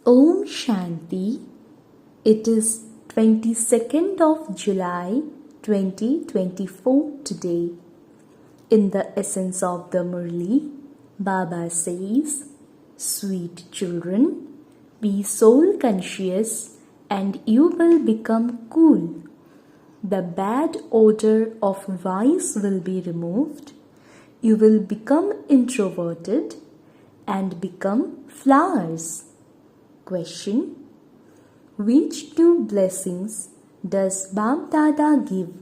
Om Shanti. It is 22nd of July 2024 today. In the essence of the Murli, Baba says, "Sweet children, be soul conscious and you will become cool. The bad odor of vice will be removed. You will become introverted and become flowers." Question: which two blessings does Bab Dada give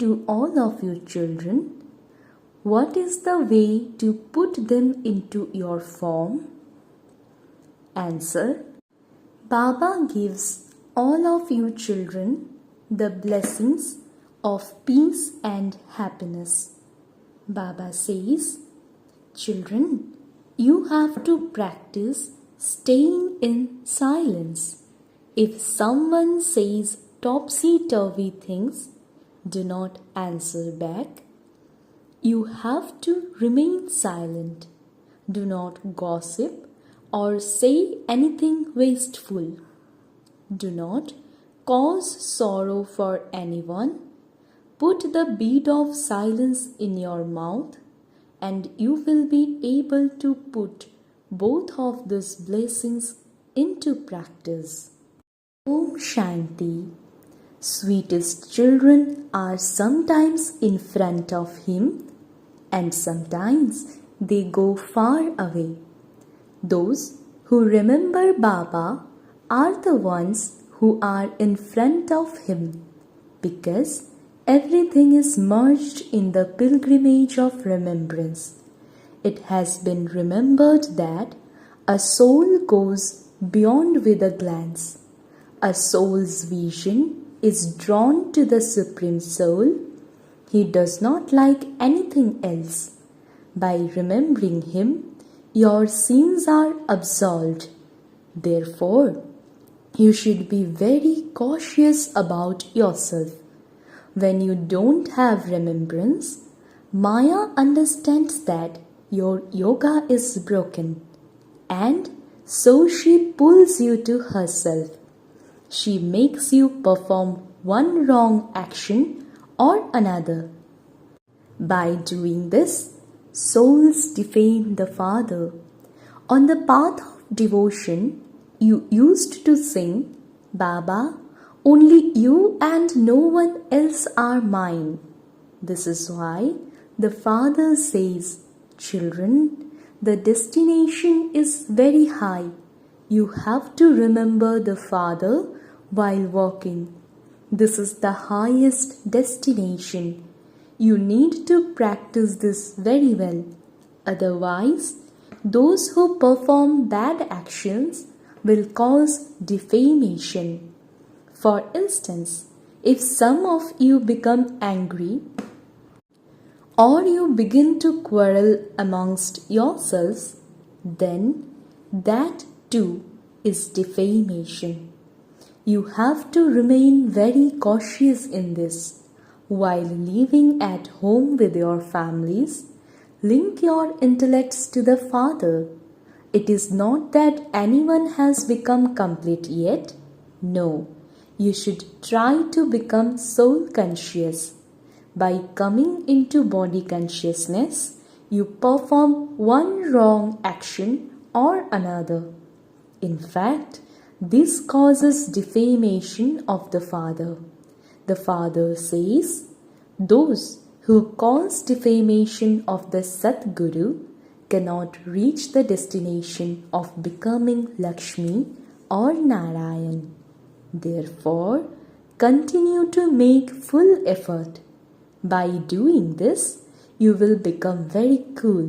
to all of you children? What is the way to put them into your form? Answer: Baba gives all of you children the blessings of peace and happiness. Baba says, "Children, you have to practice staying in silence. If someone says topsy-turvy things, do not answer back. You have to remain silent. Do not gossip or say anything wasteful. Do not cause sorrow for anyone. Put the bead of silence in your mouth, and you will be able to put both of these blessings into practice." Om Shanti. Sweetest children are sometimes in front of him and sometimes they go far away. Those who remember Baba are the ones who are in front of him, because everything is merged in the pilgrimage of remembrance. It has been remembered that a soul goes beyond with a glance. A soul's vision is drawn to the Supreme Soul. He does not like anything else. By remembering him, your sins are absolved. Therefore, you should be very cautious about yourself. When you don't have remembrance, Maya understands that your yoga is broken, and so she pulls you to herself. She makes you perform one wrong action or another. By doing this, souls defame the Father. On the path of devotion, you used to sing, "Baba, only you and no one else are mine." This is why the Father says, "Children, the destination is very high. You have to remember the Father while walking. This is the highest destination. You need to practice this very well. Otherwise, those who perform bad actions will cause defamation. For instance, if some of you become angry, or you begin to quarrel amongst yourselves, then that too is defamation. You have to remain very cautious in this. While living at home with your families, link your intellects to the Father. It is not that anyone has become complete yet. No, you should try to become soul conscious. By coming into body consciousness, you perform one wrong action or another. In fact, this causes defamation of the Father. The Father says, "Those who cause defamation of the Satguru cannot reach the destination of becoming Lakshmi or Narayan." Therefore, continue to make full effort. By doing this, you will become very cool.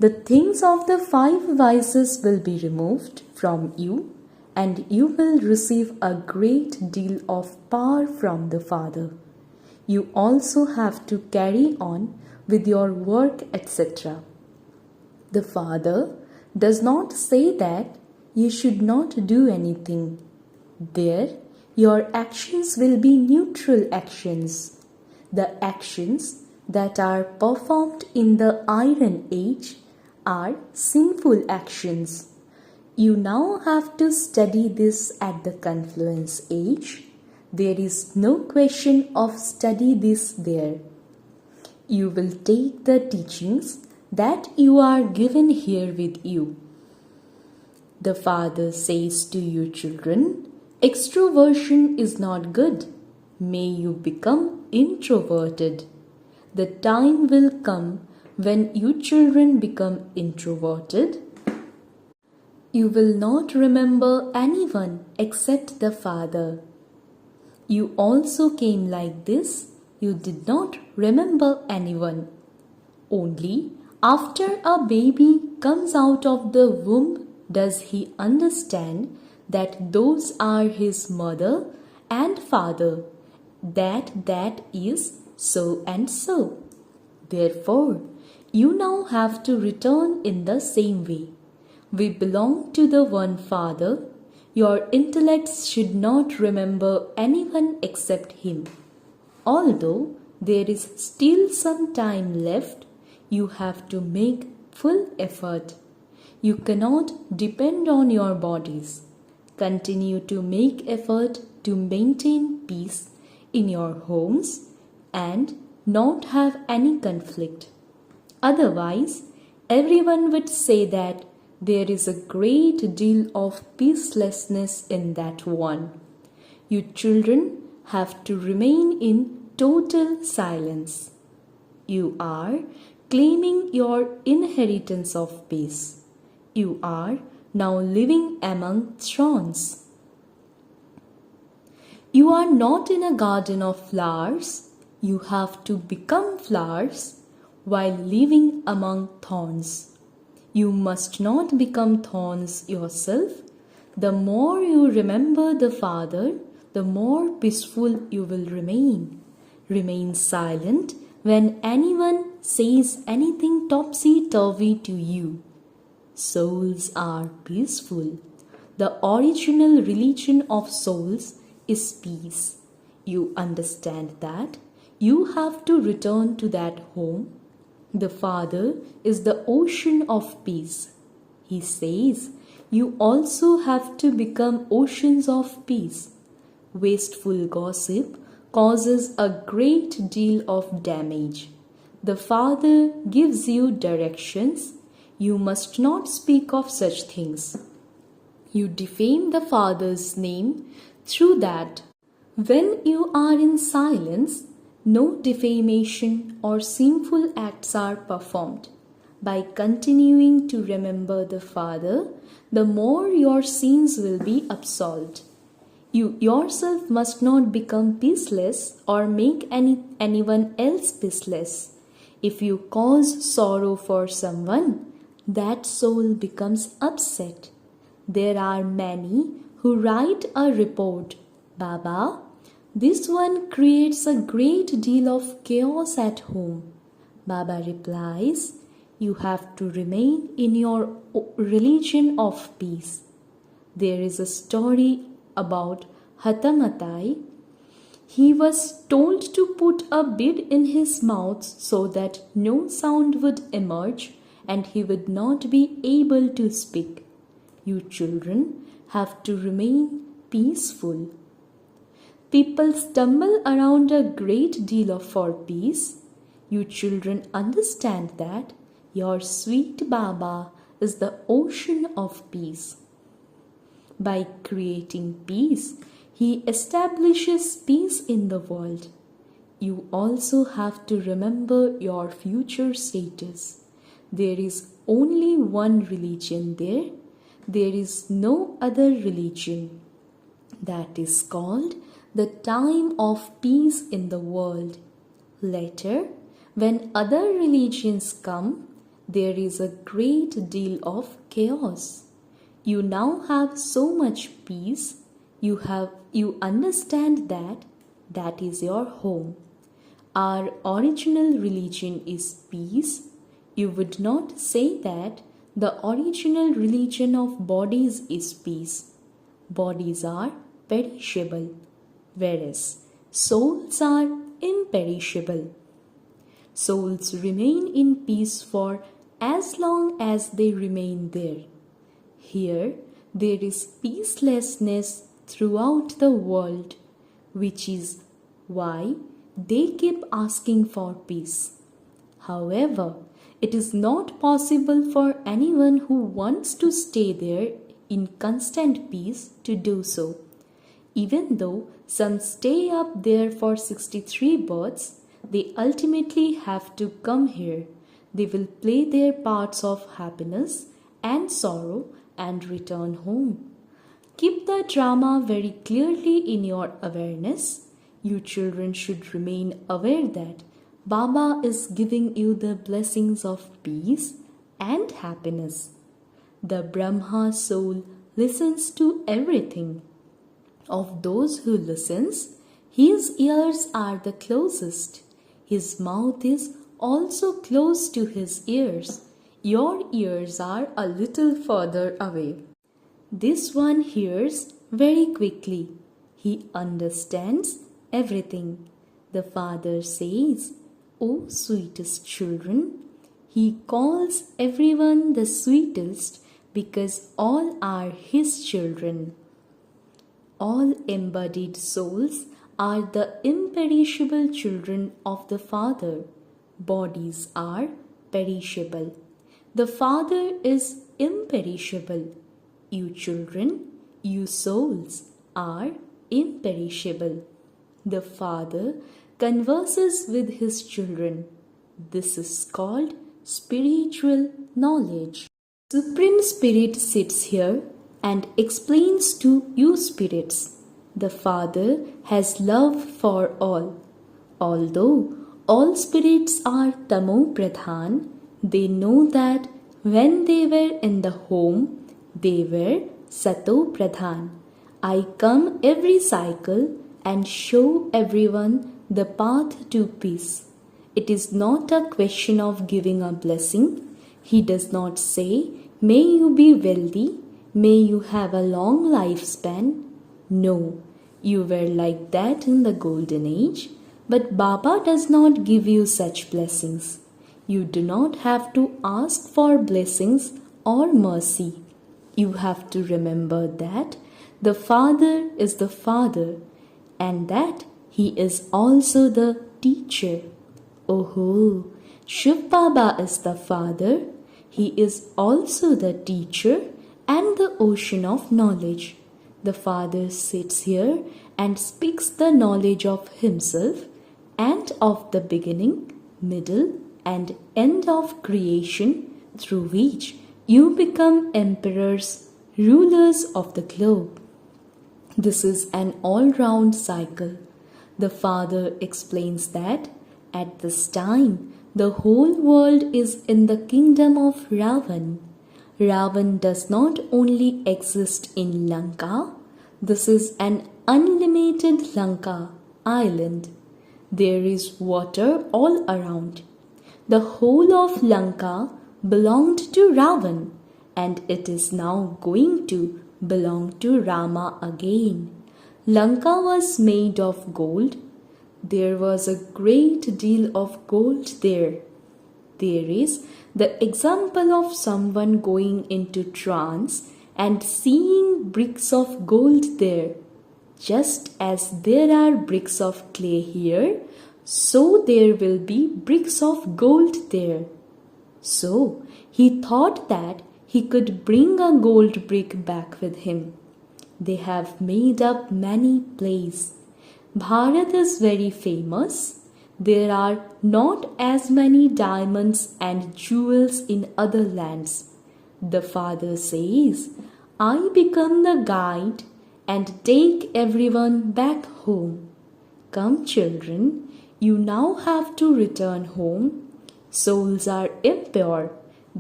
The things of the 5 vices will be removed from you, and you will receive a great deal of power from the Father. You also have to carry on with your work, etc. The Father does not say that you should not do anything. There, your actions will be neutral actions. The actions that are performed in the Iron Age are sinful actions. You now have to study this at the confluence age. There is no question of study this there. You will take the teachings that you are given here with you. The Father says to you children, extroversion is not good. May you become introverted. The time will come when you children become introverted. You will not remember anyone except the Father. You also came like this. You did not remember anyone. Only after a baby comes out of the womb does he understand that those are his mother and father, that is so and so. Therefore, you now have to return in the same way. We belong to the one Father. Your intellects should not remember anyone except him. Although there is still some time left, you have to make full effort. You cannot depend on your bodies. Continue to make effort to maintain peace in your homes and not have any conflict. Otherwise, everyone would say that there is a great deal of peacelessness in that one. You children have to remain in total silence. You are claiming your inheritance of peace. You are now living among thorns. You are not in a garden of flowers. You have to become flowers while living among thorns. You must not become thorns yourself. The more you remember the Father, the more peaceful you will remain. Remain silent when anyone says anything topsy-turvy to you. Souls are peaceful. The original religion of souls is peace. You understand that? You have to return to that home. The Father is the ocean of peace. He says, you also have to become oceans of peace. Wasteful gossip causes a great deal of damage. The Father gives you directions. You must not speak of such things. You defame the Father's name through that. When you are in silence, no defamation or sinful acts are performed. By continuing to remember the Father, the more your sins will be absolved. You yourself must not become peaceless or make anyone else peaceless. If you cause sorrow for someone, that soul becomes upset. There are many who write a report, Baba, this one creates a great deal of chaos at home. Baba replies, you have to remain in your religion of peace. There is a story about Hatamatai. He was told to put a bead in his mouth so that no sound would emerge and he would not be able to speak. You children have to remain peaceful. People stumble around a great deal for peace. You children understand that your sweet Baba is the ocean of peace. By creating peace, he establishes peace in the world. You also have to remember your future status. There is only one religion there. There is no other religion. That is called the time of peace in the world. Later, when other religions come, there is a great deal of chaos. You now have so much peace. You understand that is your home. Our original religion is peace. You would not say that the original religion of bodies is peace. Bodies are perishable, whereas souls are imperishable. Souls remain in peace for as long as they remain there. Here, there is peacelessness throughout the world, which is why they keep asking for peace. However, it is not possible for anyone who wants to stay there in constant peace to do so. Even though some stay up there for 63 births, they ultimately have to come here. They will play their parts of happiness and sorrow and return home. Keep the drama very clearly in your awareness. You children should remain aware that Baba is giving you the blessings of peace and happiness. The Brahma soul listens to everything. Of those who listens, his ears are the closest. His mouth is also close to his ears. Your ears are a little further away. This one hears very quickly. He understands everything. The father says, "O sweetest children," he calls everyone the sweetest because all are his children. All embodied souls are the imperishable children of the Father. Bodies are perishable. The Father is imperishable. You children, you souls, are imperishable. The Father converses with his children. This is called spiritual knowledge. Supreme Spirit sits here and explains to you spirits. The Father has love for all. Although all spirits are Tamo Pradhan, they know that when they were in the home, they were Sato Pradhan. I come every cycle and show everyone the path to peace. It is not a question of giving a blessing. He does not say, "May you be wealthy, may you have a long lifespan." No, you were like that in the golden age, but Baba does not give you such blessings. You do not have to ask for blessings or mercy. You have to remember that the Father is the Father and that He is also the teacher. Oh, Shiv Baba is the Father. He is also the teacher and the ocean of knowledge. The Father sits here and speaks the knowledge of Himself and of the beginning, middle, and end of creation, through which you become emperors, rulers of the globe. This is an all-round cycle. The Father explains that at this time, the whole world is in the kingdom of Ravan. Ravan does not only exist in Lanka. This is an unlimited Lanka island. There is water all around. The whole of Lanka belonged to Ravan, and it is now going to belong to Rama again. Lanka was made of gold. There was a great deal of gold there. There is the example of someone going into trance and seeing bricks of gold there. Just as there are bricks of clay here, so there will be bricks of gold there. So he thought that he could bring a gold brick back with him. They have made up many plays. Bharat is very famous. There are not as many diamonds and jewels in other lands. The Father says, "I become the guide and take everyone back home. Come, children, you now have to return home. Souls are impure.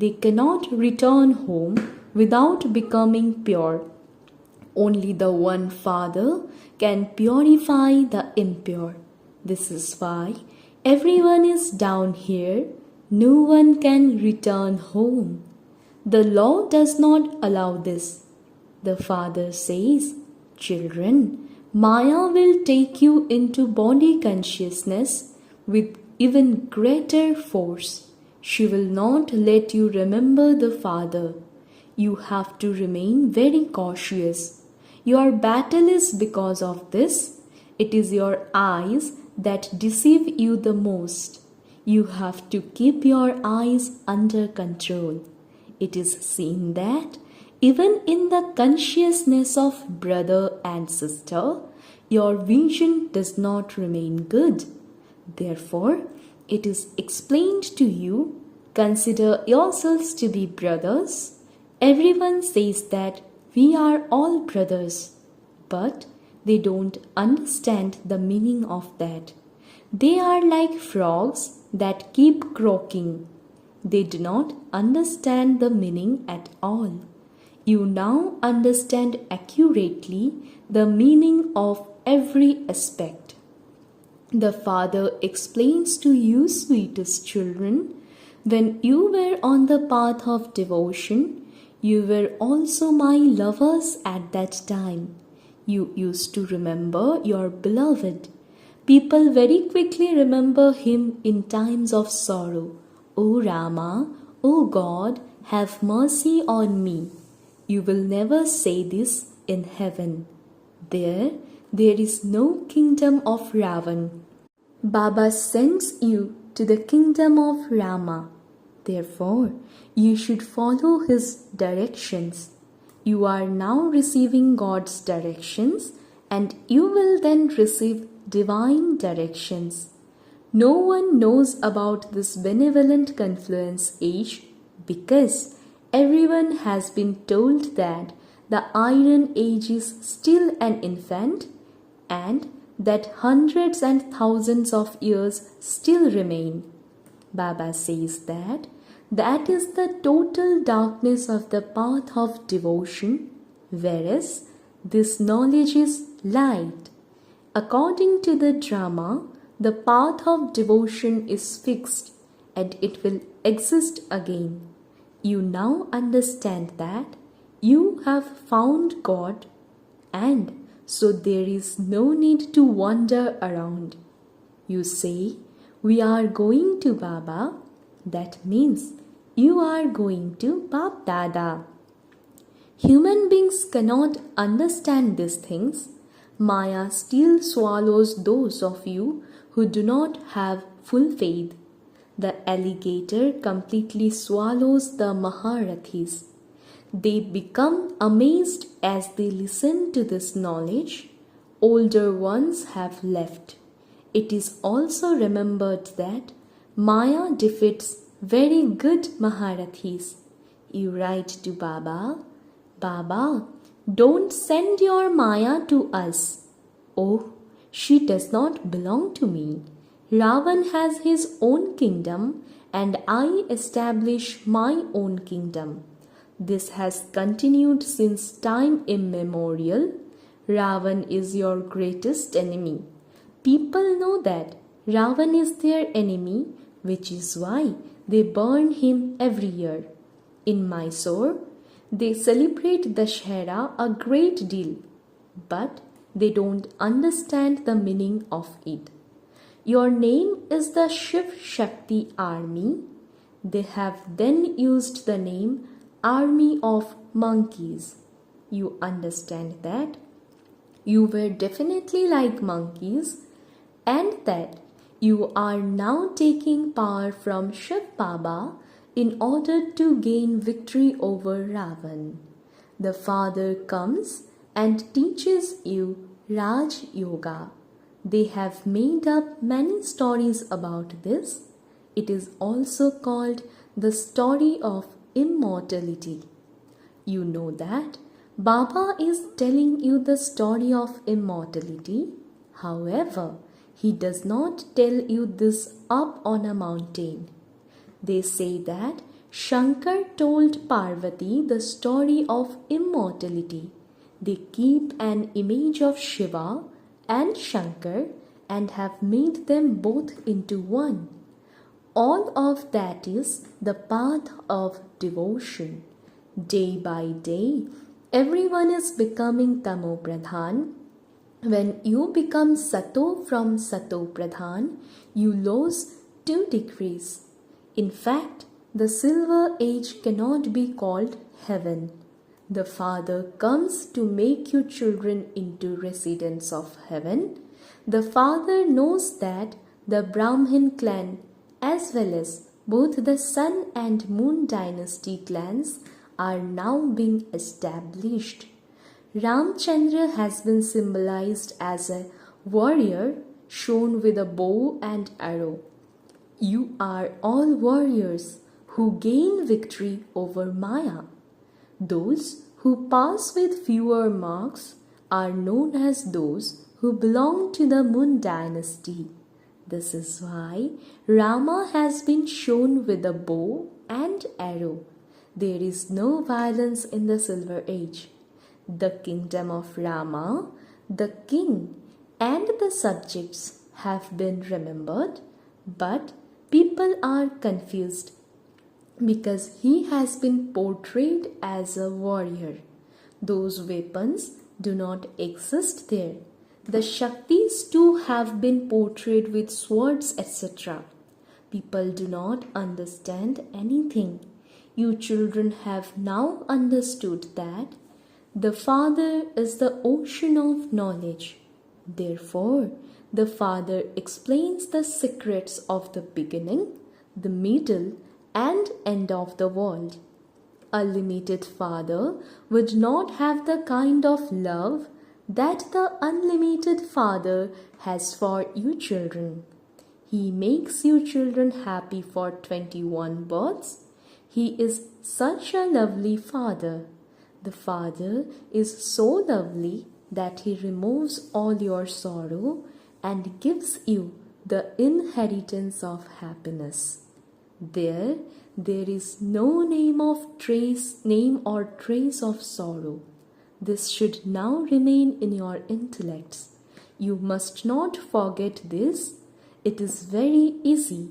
They cannot return home without becoming pure. Only the one Father can purify the impure. This is why everyone is down here. No one can return home. The law does not allow this." The Father says, "Children, Maya will take you into body consciousness with even greater force. She will not let you remember the Father. You have to remain very cautious. Your battle is because of this. It is your eyes that deceive you the most. You have to keep your eyes under control. It is seen that even in the consciousness of brother and sister, your vision does not remain good. Therefore, it is explained to you, consider yourselves to be brothers. Everyone says that we are all brothers, but they don't understand the meaning of that. They are like frogs that keep croaking. They do not understand the meaning at all. You now understand accurately the meaning of every aspect. The Father explains to you, sweetest children, when you were on the path of devotion, you were also my lovers at that time. You used to remember your beloved. People very quickly remember him in times of sorrow. O Rama, O God, have mercy on me. You will never say this in heaven. There is no kingdom of Ravan. Baba sends you to the kingdom of Rama. Therefore, you should follow his directions. You are now receiving God's directions, and you will then receive divine directions. No one knows about this benevolent confluence age because everyone has been told that the Iron Age is still an infant and that hundreds and thousands of years still remain. Baba says that is the total darkness of the path of devotion, whereas this knowledge is light. According to the drama, the path of devotion is fixed and it will exist again. You now understand that you have found God, and so there is no need to wander around. You say, we are going to Baba. That means you are going to Bap Dada. Human beings cannot understand these things. Maya still swallows those of you who do not have full faith. The alligator completely swallows the Maharathis. They become amazed as they listen to this knowledge. Older ones have left. It is also remembered that Maya defeats very good Maharathis. You write to Baba, Baba, don't send your Maya to us. Oh, she does not belong to me. Ravan has his own kingdom and I establish my own kingdom. This has continued since time immemorial. Ravan is your greatest enemy. People know that Ravan is their enemy, which is why they burn him every year. In Mysore, they celebrate Dashera a great deal, but they don't understand the meaning of it. Your name is the Shiv Shakti Army. They have then used the name Army of Monkeys. You understand that you were definitely like monkeys and that you are now taking power from Shiv Baba in order to gain victory over Ravan. The Father comes and teaches you Raj Yoga. They have made up many stories about this. It is also called the story of immortality. You know that Baba is telling you the story of immortality. However, he does not tell you this up on a mountain. They say that Shankar told Parvati the story of immortality. They keep an image of Shiva and Shankar and have made them both into one. All of that is the path of devotion. Day by day, everyone is becoming Tamo Pradhan. When you become Sato from Sato Pradhan, you lose 2 degrees. In fact, the silver age cannot be called heaven. The Father comes to make you children into residents of heaven. The Father knows that the Brahmin clan as well as both the Sun and Moon dynasty clans are now being established. Ramchandra has been symbolized as a warrior shown with a bow and arrow. You are all warriors who gain victory over Maya. Those who pass with fewer marks are known as those who belong to the Moon dynasty. This is why Rama has been shown with a bow and arrow. There is no violence in the Silver Age. The kingdom of Rama, the king, and the subjects have been remembered, but people are confused because he has been portrayed as a warrior. Those weapons do not exist there. The Shaktis too have been portrayed with swords, etc. People do not understand anything. You children have now understood that the Father is the ocean of knowledge. Therefore, the Father explains the secrets of the beginning, the middle, and end of the world. A limited Father would not have the kind of love that the unlimited Father has for you children. He makes you children happy for 21 births. He is such a lovely Father. The Father is so lovely that He removes all your sorrow and gives you the inheritance of happiness. There is no name or trace of sorrow. This should now remain in your intellects. You must not forget this. It is very easy.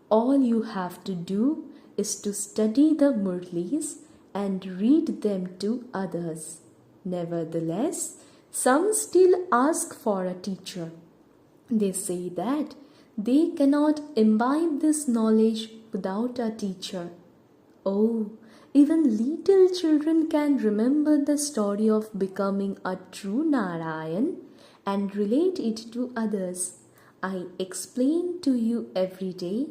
All you have to do is to study the Murlis and read them to others. Nevertheless, some still ask for a teacher. They say that they cannot imbibe this knowledge without a teacher. Oh, even little children can remember the story of becoming a true Narayan and relate it to others. I explain to you every day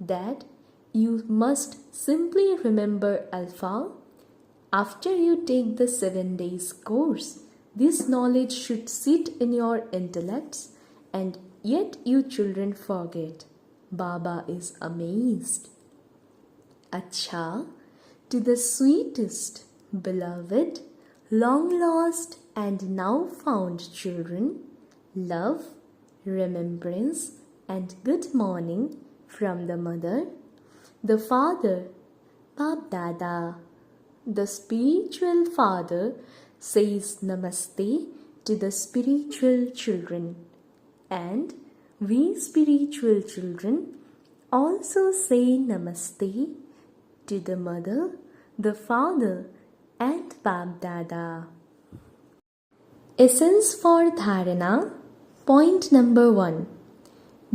that you must simply remember Alpha. After you take the 7 days course, this knowledge should sit in your intellects, and yet you children forget. Baba is amazed. Acha, to the sweetest, beloved, long lost and now found children, love, remembrance and good morning from the mother, the father, Bab Dada. The spiritual father says Namaste to the spiritual children, and we spiritual children also say Namaste to the mother, the father and Bab Dada. Essence for Dharana. Point number 1.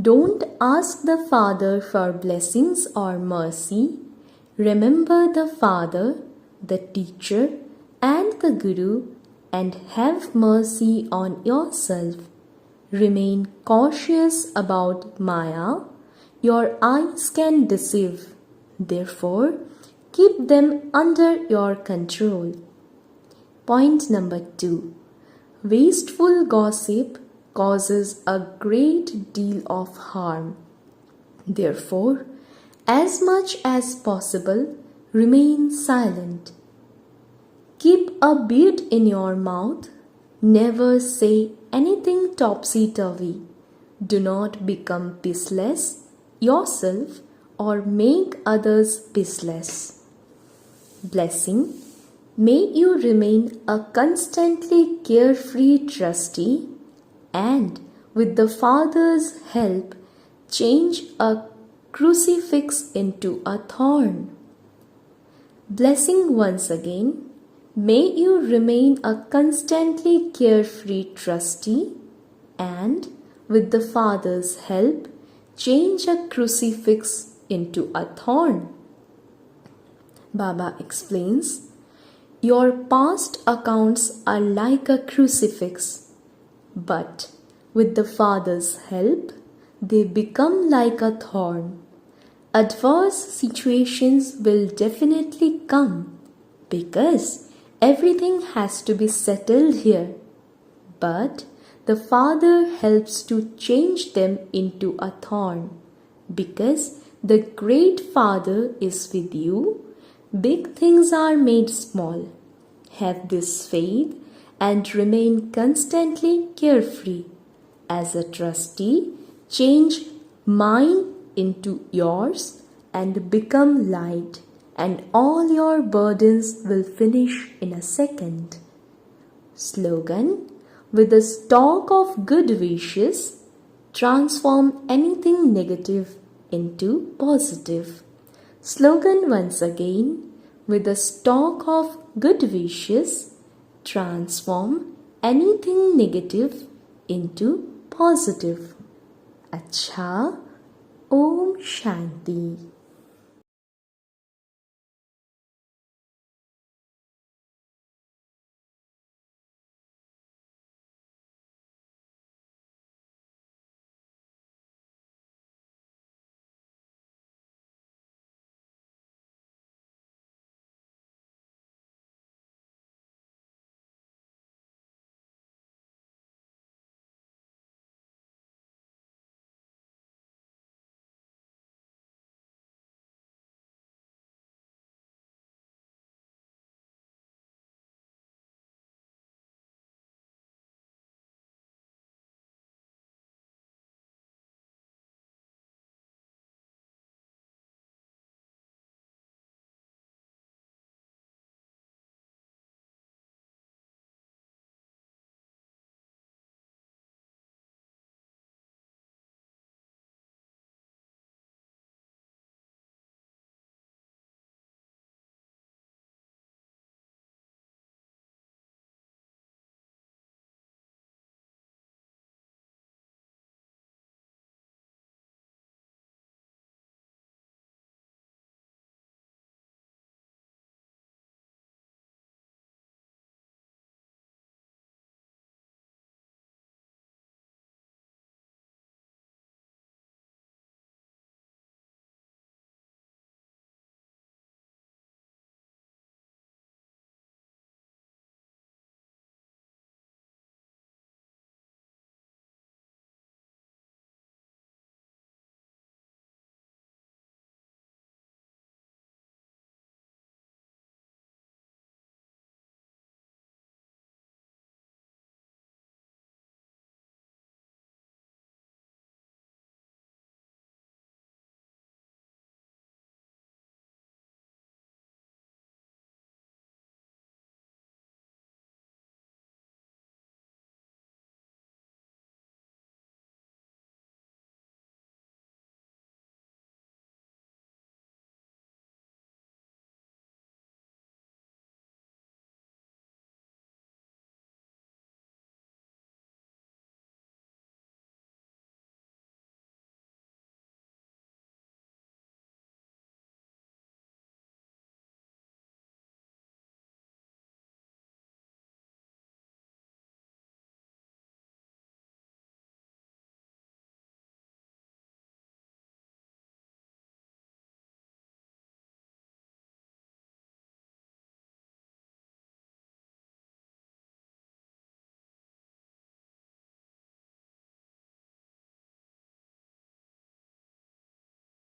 Don't ask the Father for blessings or mercy. Remember the Father, the teacher and the Guru, and have mercy on yourself. Remain cautious about Maya. Your eyes can deceive. Therefore, keep them under your control. Point number 2. Wasteful gossip causes a great deal of harm. Therefore, as much as possible, remain silent. Keep a bead in your mouth. Never say anything topsy-turvy. Do not become peaceless yourself or make others peaceless. Blessing. May you remain a constantly carefree trustee and, with the Father's help, change a crucifix into a thorn. Blessing once again. May you remain a constantly carefree trustee and, with the Father's help, change a crucifix into a thorn. Baba explains, Your past accounts are like a crucifix, but with the Father's help, they become like a thorn. Adverse situations will definitely come because everything has to be settled here. But the Father helps to change them into a thorn. Because the great Father is with you, big things are made small. Have this faith and remain constantly carefree. As a trustee, change mine into yours and become light, and all your burdens will finish in a second. Slogan: with a stock of good wishes, transform anything negative into positive. Slogan once again: with a stock of good wishes, transform anything negative into positive. अच्छा, ओम शांति।